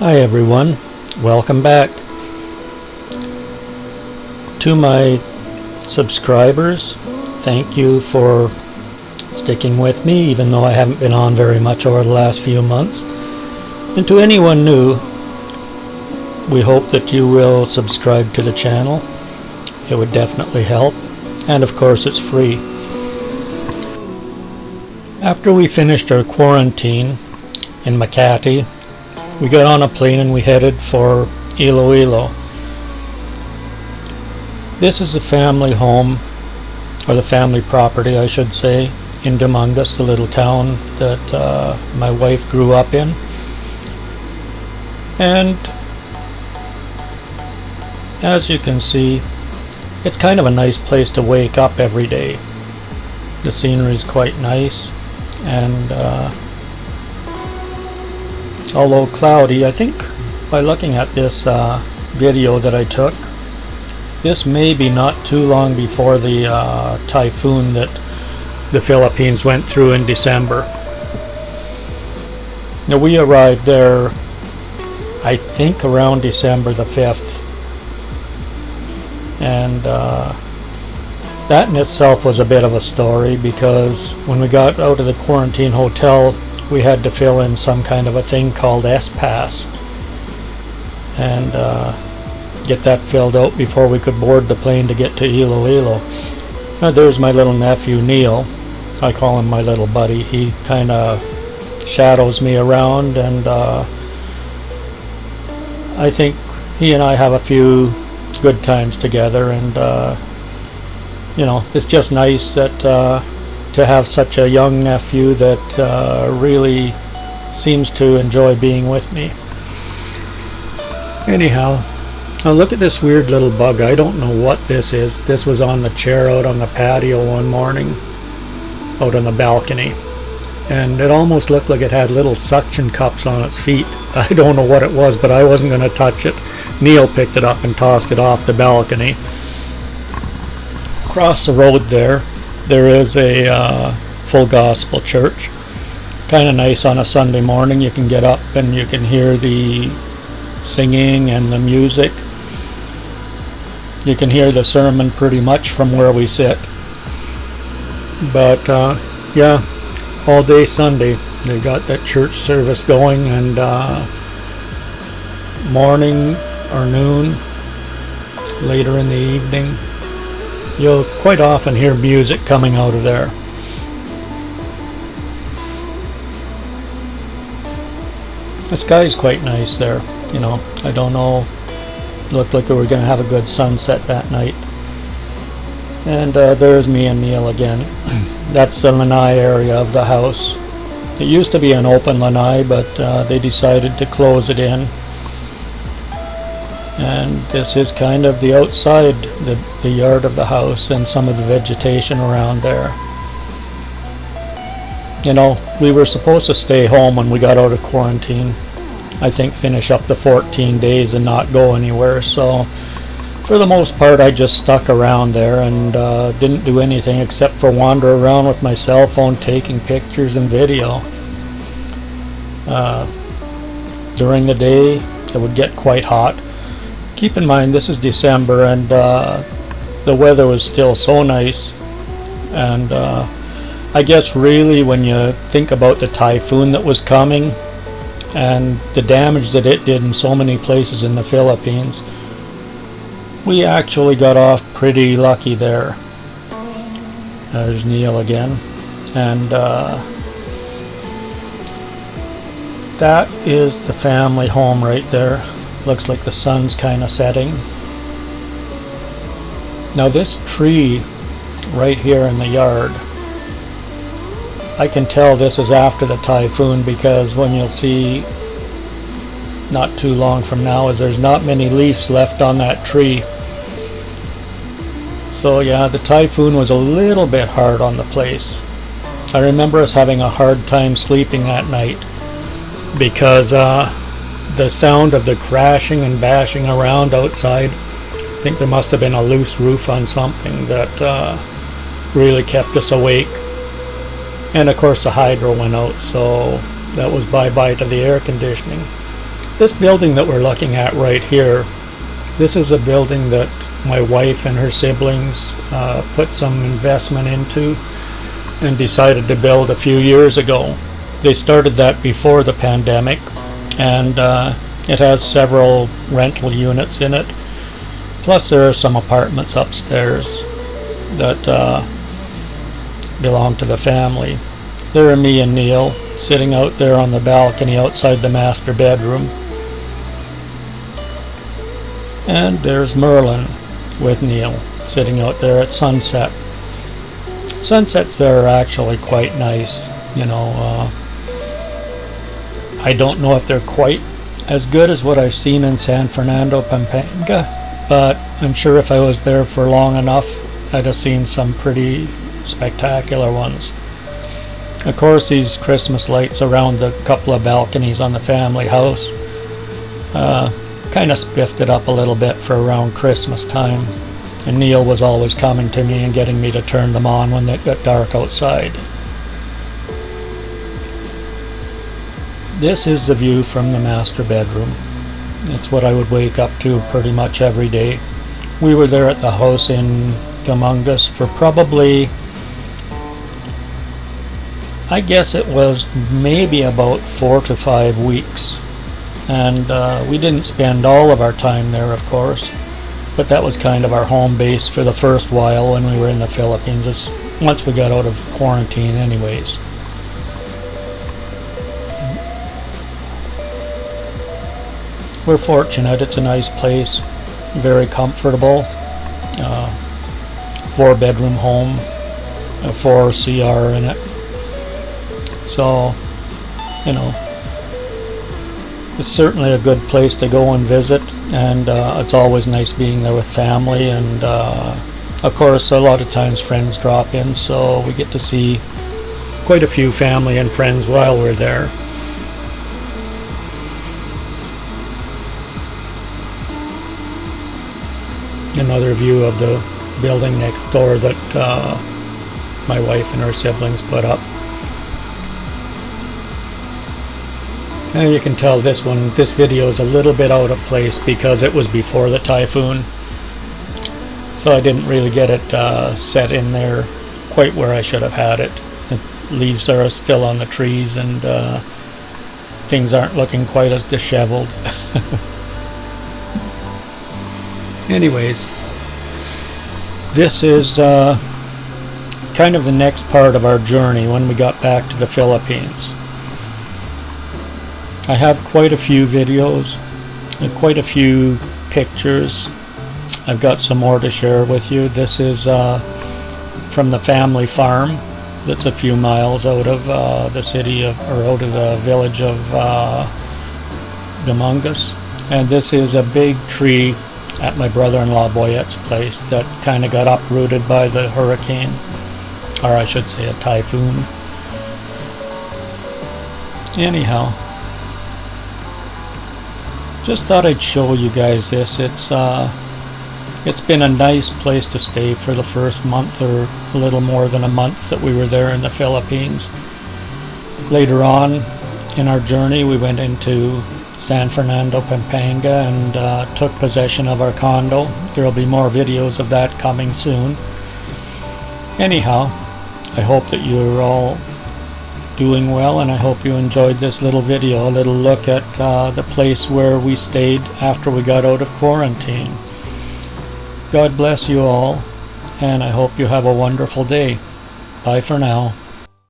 Hi everyone, welcome back. To my subscribers, thank you for sticking with me even though I haven't been on very much over the last few months. And to anyone new, we hope that you will subscribe to the channel. It would definitely help, and of course it's free. After we finished our quarantine in Makati, we got on a plane and we headed for Iloilo. This is the family home, or the family property I should say, in Dumangas, the little town that my wife grew up in. And as you can see, it's kind of a nice place to wake up every day. The scenery is quite nice, and although cloudy, I think by looking at this video that I took, this may be not too long before the typhoon that the Philippines went through in December. Now we arrived there, I think around December the 5th, and that in itself was a bit of a story, because when we got out of the quarantine hotel, we had to fill in some kind of a thing called S-Pass and get that filled out before we could board the plane to get to Iloilo. Now there's my little nephew Neil. I call him my little buddy. He kind of shadows me around, and I think he and I have a few good times together, and you know, it's just nice that to have such a young nephew that really seems to enjoy being with me. Anyhow, now look at this weird little bug. I don't know what this is. This was on the chair out on the patio one morning, out on the balcony, and it almost looked like it had little suction cups on its feet. I don't know what it was, but I wasn't going to touch it. Neil picked it up and tossed it off the balcony. Across the road there is a full gospel church. Kind of nice on a Sunday morning. You can get up and you can hear the singing and the music. You can hear the sermon pretty much from where we sit. But yeah, all day Sunday they got that church service going, and morning or noon, later in the evening, you'll quite often hear music coming out of there. The sky's quite nice there, you know. I don't know, looked like we were going to have a good sunset that night. And there's me and Neil again. That's the lanai area of the house. It used to be an open lanai, but they decided to close it in. And this is kind of the outside, the yard of the house, and some of the vegetation around there. You know, we were supposed to stay home when we got out of quarantine. I think finish up the 14 days and not go anywhere. So for the most part I just stuck around there and didn't do anything except for wander around with my cell phone taking pictures and video. During the day it would get quite hot. Keep in mind this is December, and the weather was still so nice, and I guess really when you think about the typhoon that was coming and the damage that it did in so many places in the Philippines, we actually got off pretty lucky there. There's Neil again, and that is the family home right there. Looks like the sun's kind of setting. Now this tree right here in the yard, I can tell this is after the typhoon, because when you'll see not too long from now is there's not many leaves left on that tree. So yeah, the typhoon was a little bit hard on the place. I remember us having a hard time sleeping that night, because the sound of the crashing and bashing around outside, I think there must have been a loose roof on something that really kept us awake. And of course the hydro went out, so that was bye-bye to the air conditioning. This building that we're looking at right here, this is a building that my wife and her siblings put some investment into and decided to build a few years ago. They started that before the pandemic, and it has several rental units in it. Plus there are some apartments upstairs that belong to the family. There are me and Neil sitting out there on the balcony outside the master bedroom. And there's Merlin with Neil sitting out there at sunset. Sunsets there are actually quite nice, you know. I don't know if they're quite as good as what I've seen in San Fernando, Pampanga, but I'm sure if I was there for long enough, I'd have seen some pretty spectacular ones. Of course, these Christmas lights around the couple of balconies on the family house kind of spiffed it up a little bit for around Christmas time, and Neil was always coming to me and getting me to turn them on when it got dark outside. This is the view from the master bedroom. It's what I would wake up to pretty much every day. We were there at the house in Dumangas for probably, I guess it was maybe about 4 to 5 weeks. And we didn't spend all of our time there, of course, but that was kind of our home base for the first while when we were in the Philippines. It's once we got out of quarantine anyways. We're fortunate. It's a nice place, very comfortable, 4-bedroom home, a 4 CR in it. So, you know, it's certainly a good place to go and visit, and it's always nice being there with family, and of course a lot of times friends drop in, so we get to see quite a few family and friends while we're there. Another view of the building next door that my wife and her siblings put up. And you can tell this video is a little bit out of place because it was before the typhoon, so I didn't really get it set in there quite where I should have had it. The leaves are still on the trees, and things aren't looking quite as disheveled. Anyways, this is kind of the next part of our journey when we got back to the Philippines. I have quite a few videos and quite a few pictures. I've got some more to share with you. This is from the family farm that's a few miles out of the city of, or out of the village of Dumangas. And this is a big tree at my brother-in-law Boyette's place that kind of got uprooted by the hurricane, or I should say a typhoon. Anyhow, just thought I'd show you guys this. It's been a nice place to stay for the first month, or a little more than a month that we were there in the Philippines. Later on in our journey, we went into San Fernando, Pampanga, and took possession of our condo. There will be more videos of that coming soon. Anyhow, I hope that you're all doing well, and I hope you enjoyed this little video, a little look at the place where we stayed after we got out of quarantine. God bless you all, and I hope you have a wonderful day. Bye for now.